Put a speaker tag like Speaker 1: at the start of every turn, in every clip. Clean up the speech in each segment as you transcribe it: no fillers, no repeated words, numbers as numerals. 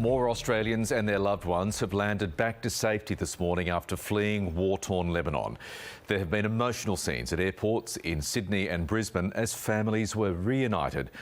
Speaker 1: More Australians and their loved ones have landed back to safety this morning after fleeing war-torn Lebanon. There have been emotional scenes at airports in Sydney and Brisbane as families were reunited.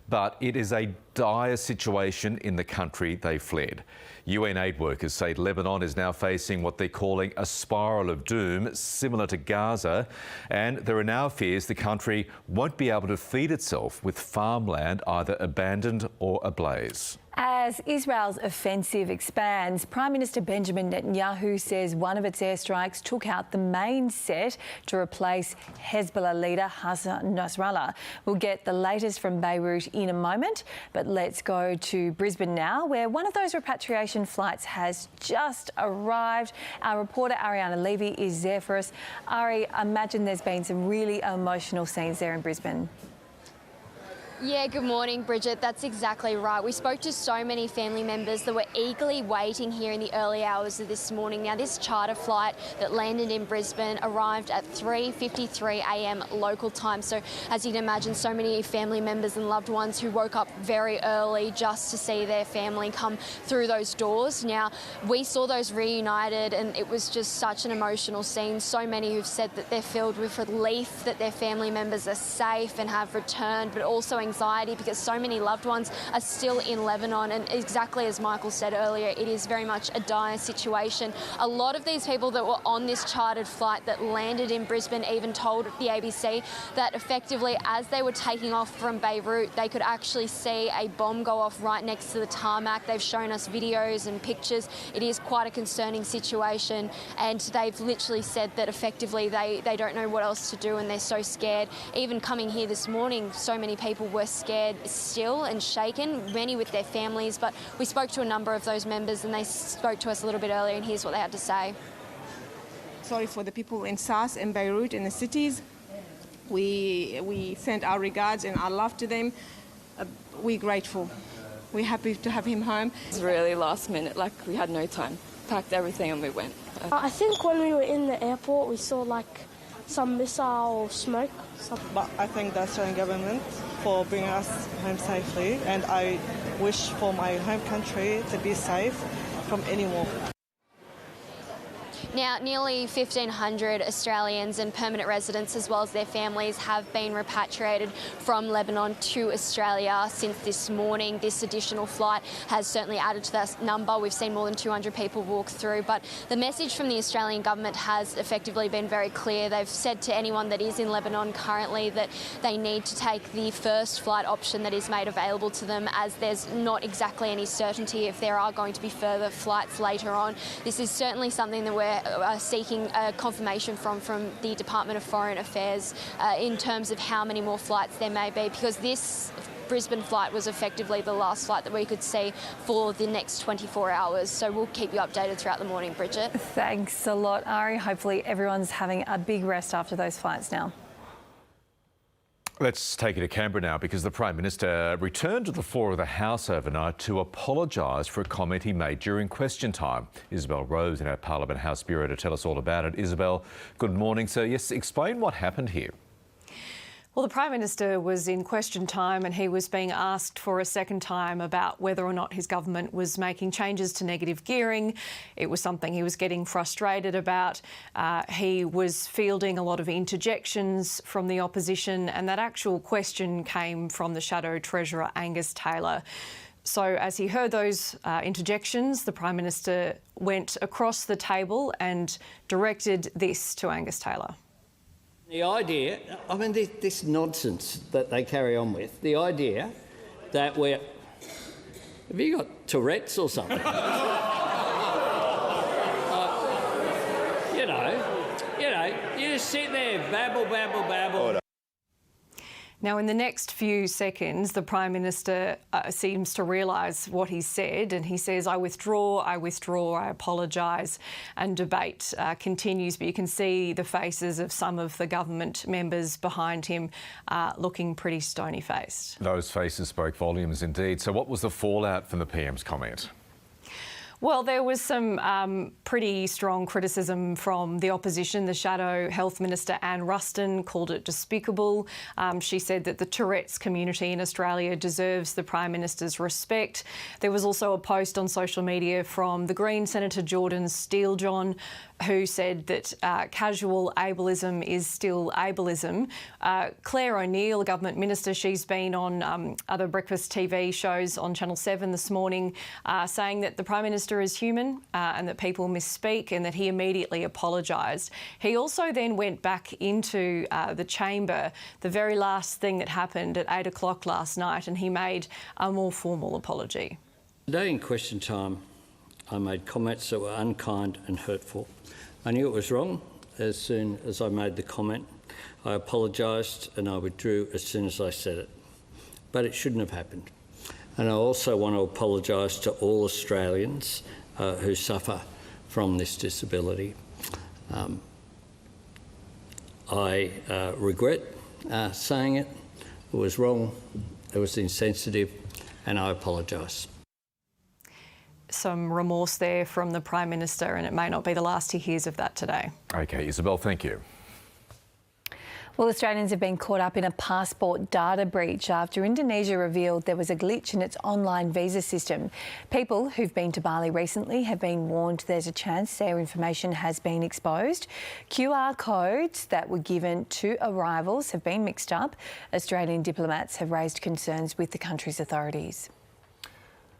Speaker 1: But it is a dire situation in the country they fled. UN aid workers say Lebanon is now facing what they're calling a spiral of doom, similar to Gaza, and there are now fears the country won't be able to feed itself with farmland either abandoned or ablaze.
Speaker 2: As Israel's offensive expands, Prime Minister Benjamin Netanyahu says one of its airstrikes took out the main set to replace Hezbollah leader Hassan Nasrallah. We'll get the latest from Beirut in a moment, but let's go to Brisbane now, where one of those repatriation flights has just arrived. Our reporter Ariana Levy is there for us. Ari, I imagine there's been some really emotional scenes there in Brisbane.
Speaker 3: Yeah, good morning, Bridget. That's exactly right. We spoke to so many family members that were eagerly waiting here in the early hours of this morning. Now, this charter flight that landed in Brisbane arrived at 3:53 a.m. local time. So, as you can imagine, so many family members and loved ones who woke up very early just to see their family come through those doors. Now, we saw those reunited and it was just such an emotional scene. So many who've said that they're filled with relief that their family members are safe and have returned, but also anxiety because so many loved ones are still in Lebanon, and exactly as Michael said earlier, it is very much a dire situation. A lot of these people that were on this chartered flight that landed in Brisbane even told the ABC that effectively as they were taking off from Beirut, they could actually see a bomb go off right next to the tarmac. They've shown us videos and pictures. It is quite a concerning situation, and they've literally said that effectively they don't know what else to do and they're so scared. Even coming here this morning, so many people were scared still and shaken, many with their families, but we spoke to a number of those members and they spoke to us a little bit earlier, and here's what they had to say.
Speaker 4: Sorry for the people in SARS and Beirut in the cities. We send our regards and our love to them. We're grateful. We're happy to have him home.
Speaker 5: It was really last minute, like we had no time. Packed everything and we went.
Speaker 6: I think when we were in the airport we saw like some missile smoke.
Speaker 7: But I thank the Australian government for bringing us home safely, and I wish for my home country to be safe from any war.
Speaker 3: Now, nearly 1,500 Australians and permanent residents, as well as their families, have been repatriated from Lebanon to Australia since this morning. This additional flight has certainly added to that number. We've seen more than 200 people walk through, but the message from the Australian government has effectively been very clear. They've said to anyone that is in Lebanon currently that they need to take the first flight option that is made available to them, as there's not exactly any certainty if there are going to be further flights later on. This is certainly something that we're seeking confirmation from the Department of Foreign Affairs in terms of how many more flights there may be, because this Brisbane flight was effectively the last flight that we could see for the next 24 hours. So we'll keep you updated throughout the morning, Bridget.
Speaker 2: Thanks a lot, Ari. Hopefully everyone's having a big rest after those flights now.
Speaker 1: Let's take you to Canberra now, because the Prime Minister returned to the floor of the House overnight to apologise for a comment he made during question time. Isabel Rose in our Parliament House Bureau to tell us all about it. Isabel, good morning. So, yes, explain what happened here.
Speaker 8: Well, the Prime Minister was in question time and he was being asked for a second time about whether or not his government was making changes to negative gearing. It was something he was getting frustrated about. He was fielding a lot of interjections from the opposition, and that actual question came from the Shadow Treasurer Angus Taylor. So as he heard those interjections, the Prime Minister went across the table and directed this to Angus Taylor.
Speaker 9: The idea, I mean, this nonsense that they carry on with, the idea that we're... Have you got Tourette's or something? You just sit there, babble, babble, babble.
Speaker 8: Now, in the next few seconds, the Prime Minister seems to realise what he said, and he says, I withdraw, I apologise, and debate continues. But you can see the faces of some of the government members behind him looking pretty stony-faced.
Speaker 1: Those faces spoke volumes indeed. So what was the fallout from the PM's comment?
Speaker 8: Well, there was some pretty strong criticism from the opposition. The Shadow Health Minister, Anne Ruston, called it despicable. She said that the Tourette's community in Australia deserves the Prime Minister's respect. There was also a post on social media from the Green Senator Jordan Steele-John, who said that casual ableism is still ableism. Claire O'Neill, a government minister, she's been on other breakfast TV shows on Channel 7 this morning, saying that the Prime Minister is human and that people misspeak, and that he immediately apologised. He also then went back into the chamber, the very last thing that happened at 8 o'clock last night, and he made a more formal apology.
Speaker 9: Today in question time, I made comments that were unkind and hurtful. I knew it was wrong as soon as I made the comment. I apologised and I withdrew as soon as I said it. But it shouldn't have happened. And I also want to apologise to all Australians who suffer from this disability. I regret saying it. It was wrong, it was insensitive, and I apologise.
Speaker 8: Some remorse there from the Prime Minister, and it may not be the last he hears of that today.
Speaker 1: OK, Isabel, thank you.
Speaker 2: Well, Australians have been caught up in a passport data breach after Indonesia revealed there was a glitch in its online visa system. People who've been to Bali recently have been warned there's a chance their information has been exposed. QR codes that were given to arrivals have been mixed up. Australian diplomats have raised concerns with the country's authorities.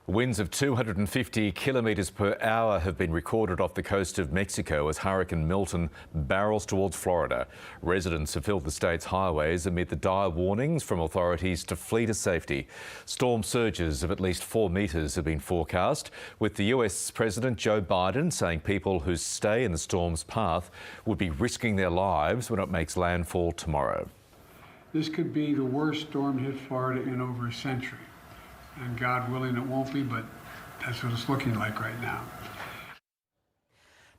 Speaker 1: Winds of 250 kilometres per hour have been recorded off the coast of Mexico as Hurricane Milton barrels towards Florida. Residents have filled the state's highways amid the dire warnings from authorities to flee to safety. Storm surges of at least 4 metres have been forecast, with the US President Joe Biden saying people who stay in the storm's path would be risking their lives when it makes landfall tomorrow.
Speaker 10: This could be the worst storm hit Florida in over a century. And God willing it won't be, but that's what it's looking like right now.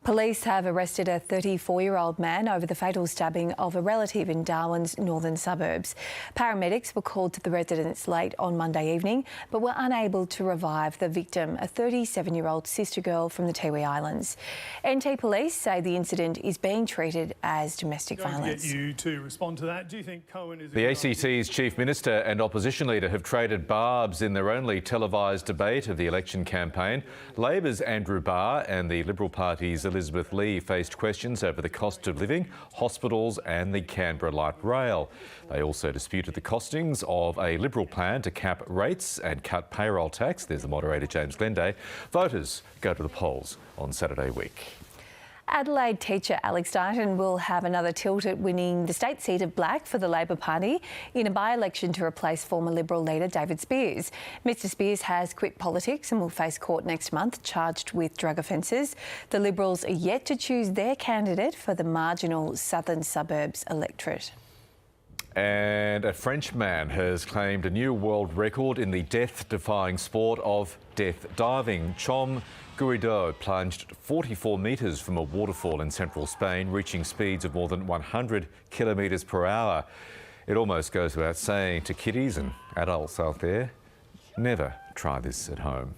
Speaker 2: Police have arrested a 34-year-old man over the fatal stabbing of a relative in Darwin's northern suburbs. Paramedics were called to the residence late on Monday evening, but were unable to revive the victim, a 37-year-old sister girl from the Tiwi Islands. NT Police say the incident is being treated as domestic violence.
Speaker 11: Get you to respond to that. Do you think Cohen is...
Speaker 1: The ACT's Chief Minister and opposition leader have traded barbs in their only televised debate of the election campaign. Labor's Andrew Barr and the Liberal Party's Elizabeth Lee faced questions over the cost of living, hospitals and the Canberra Light Rail. They also disputed the costings of a Liberal plan to cap rates and cut payroll tax. There's the moderator, James Glenday. Voters go to the polls on Saturday week.
Speaker 2: Adelaide teacher Alex Dighton will have another tilt at winning the state seat of Black for the Labor Party in a by-election to replace former Liberal leader David Spears. Mr Spears has quit politics and will face court next month, charged with drug offences. The Liberals are yet to choose their candidate for the marginal southern suburbs electorate.
Speaker 1: And a French man has claimed a new world record in the death-defying sport of death diving. Chom Guido plunged 44 metres from a waterfall in central Spain, reaching speeds of more than 100 kilometres per hour. It almost goes without saying to kiddies and adults out there, never try this at home.